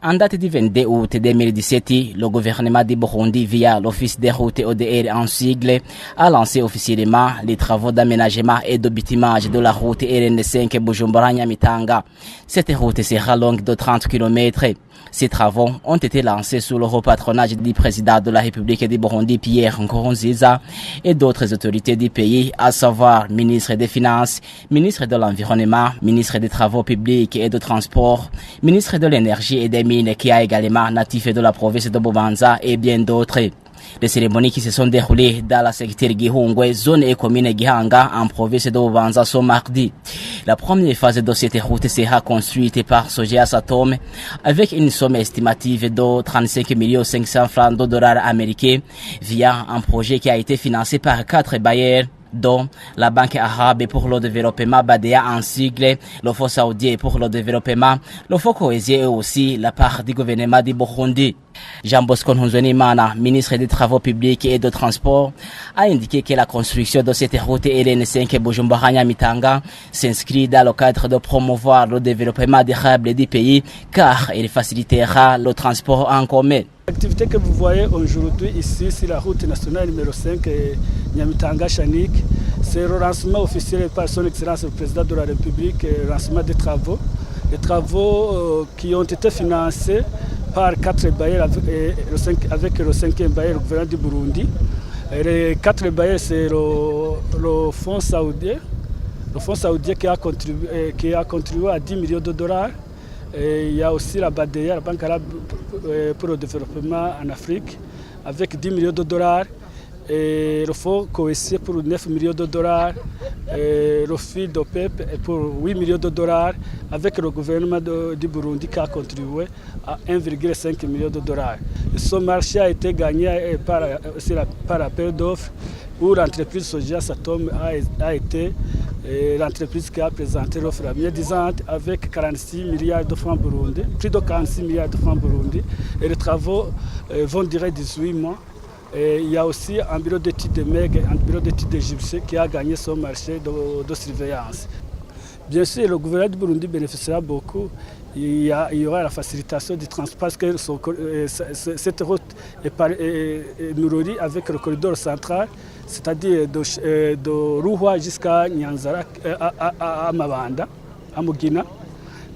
En date du 22 août 2017, le gouvernement du Burundi, via l'Office des routes ODR en sigle, a lancé officiellement les travaux d'aménagement et de bitumage de la route RN5 Bujumbura-Nyamitanga. Cette route sera longue de 30 km. Ces travaux ont été lancés sous le patronage du président de la République du Burundi, Pierre Nkurunziza, et d'autres autorités du pays, à savoir ministre des Finances, ministre de l'Environnement, ministre des Travaux publics et de Transport, ministre de l'Énergie et des Mines, qui a également natif de la province de Bubanza, et bien d'autres. Les cérémonies qui se sont déroulées dans la secteur Gihungwe, zone et commune Gihanga, en province de Bubanza, ce mardi. La première phase de cette route sera construite par Sogea Satom avec une somme estimative de 35 500 francs de dollars américains via un projet qui a été financé par 4 bailleurs, dont la Banque arabe pour le développement BADEA en sigle, le Fonds saoudien pour le développement, le Fonds cohésien et aussi la part du gouvernement du Burundi. Jean Bosco Nhunzwenimana, ministre des Travaux publics et de Transport, a indiqué que la construction de cette route RN5 Bujumbura-Nyamitanga s'inscrit dans le cadre de promouvoir le développement durable du pays car elle facilitera le transport en commun. L'activité que vous voyez aujourd'hui ici sur la route nationale numéro 5 Nyamitanga-Chanik, c'est le lancement officiel par son Excellence le Président de la République, le lancement des travaux. Les travaux qui ont été financés par 4 bailleurs avec le 5e bailleur, le gouvernement du Burundi. Et les 4 bailleurs, c'est le Fonds saoudien. Le Fonds saoudien qui a contribué à 10 millions de dollars. Et il y a aussi la BADEA, la Banque arabe pour le développement en Afrique, avec 10 millions de dollars. Et le Fonds cohésien pour 9 millions de dollars. Et le FID OPEP pour 8 millions de dollars, avec le gouvernement du Burundi qui a contribué à 1,5 million de dollars. Ce marché a été gagné par appel d'offres où l'entreprise Sogea Satom a été l'entreprise qui a présenté l'offre la mieux disante avec 46 milliards de francs burundais, plus de 46 milliards de francs burundais. Et les travaux vont durer 18 mois. Et il y a aussi un bureau d'études de MEG, un bureau d'études d'Égypte qui a gagné son marché de surveillance. Bien sûr, le gouvernement du Burundi bénéficiera beaucoup. Il y aura la facilitation du transport parce que cette route nous relie avec le corridor central, c'est-à-dire de Ruhwa jusqu'à Nyanzara, à Mabanda, à Mugina.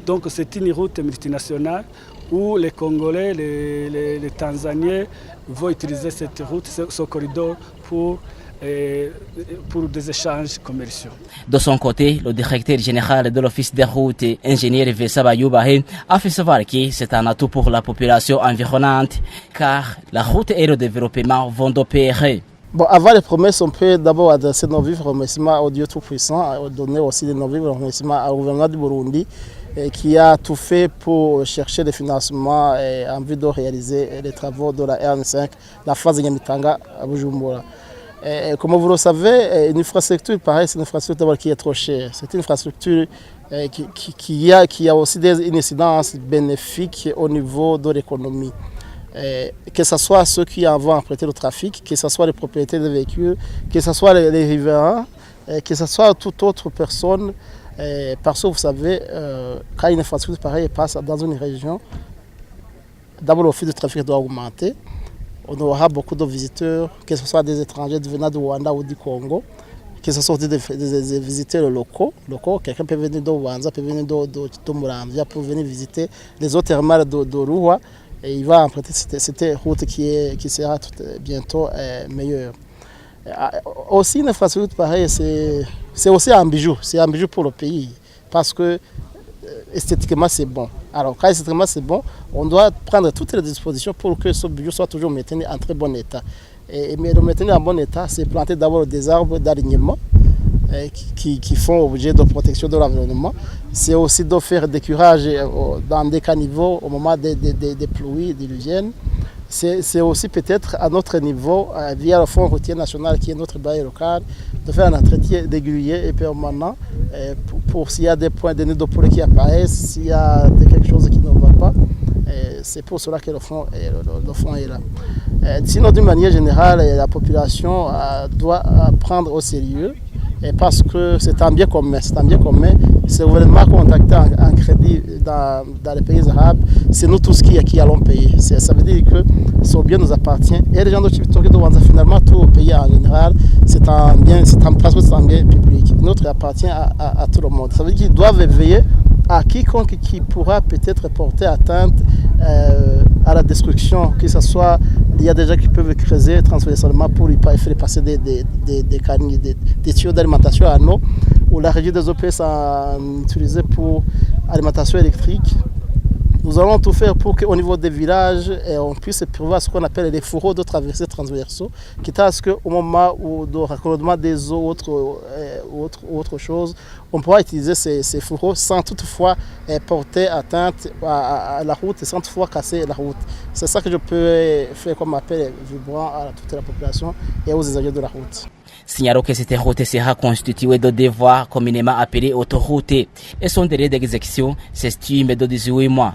Donc c'est une route multinationale où les Congolais, les Tanzaniens vont utiliser cette route, ce corridor pour des échanges commerciaux. De son côté, le directeur général de l'Office des routes, ingénieur Vessa Bayoubahe, a fait savoir que c'est un atout pour la population environnante car la route et le développement vont de pair. Bon, avant les promesses, on peut d'abord adresser nos vifs remerciements au Dieu Tout-Puissant, donner aussi nos vifs remerciements au gouvernement du Burundi qui a tout fait pour chercher des financements en vue de réaliser les travaux de la RN5, la phase de Nyamitanga à Bujumbura. Comme vous le savez, une infrastructure pareille, c'est une infrastructure qui est trop chère. C'est une infrastructure qui a aussi une incidence bénéfique au niveau de l'économie. Que ce soit ceux qui en vont emprunter le trafic, que ce soit les propriétaires des véhicules, que ce soit les riverains, que ce soit toute autre personne. Parce que vous savez, quand une infrastructure pareille passe dans une région, d'abord le flux de trafic doit augmenter. On aura beaucoup de visiteurs, que ce soit des étrangers venant du Rwanda ou du Congo, que ce soit des visiteurs locaux. Quelqu'un peut venir de Rwanda, peut venir de Muramvya pour venir visiter les autres thermales de Ruhwa. Et il va emprunter cette route qui sera bientôt meilleure. Aussi, une infrastructure pareille, c'est aussi un bijou. C'est un bijou pour le pays parce que esthétiquement c'est bon. Alors quand esthétiquement c'est bon, on doit prendre toutes les dispositions pour que ce bijou soit toujours maintenu en très bon état. Mais le maintenir en bon état, c'est planter d'abord des arbres d'alignement qui font objet de protection de l'environnement. C'est aussi de faire des curages dans des caniveaux au moment des pluies diluviennes. C'est aussi peut-être à notre niveau, via le Fonds routier national qui est notre bail local, de faire un entretien régulier et permanent pour s'il y a des points de nid de poulet qui apparaissent, s'il y a quelque chose qui ne va pas. C'est pour cela que le fonds est là. Sinon, d'une manière générale, la population doit prendre au sérieux parce que c'est un bien commun. c'est le gouvernement contacté en crédit dans les pays arabes, c'est nous tous qui allons payer. Ça veut dire que ce bien nous appartient. Et les gens de Chibitoke doivent finalement tout au pays en général, c'est un bien public. Notre appartient à tout le monde. Ça veut dire qu'ils doivent veiller à quiconque qui pourra peut-être porter atteinte à la destruction, que ce soit, il y a des gens qui peuvent creuser transversalement pour y faire passer des tuyaux d'alimentation à l'eau, ou la régie des eaux peut s'utiliser pour alimentation électrique. Nous allons tout faire pour qu'au niveau des villages, on puisse prévoir ce qu'on appelle les fourreaux de traversée transversaux, quitte à ce qu'au moment de raccordement des eaux ou autre chose, on pourra utiliser ces fourreaux sans toutefois porter atteinte à la route et sans toutefois casser la route. C'est ça que je peux faire comme appel vibrant à toute la population et aux usagers de la route. Signalons que cette route sera constituée de devoirs communément appelés autoroutes et son délai d'exécution s'estime de 18 mois.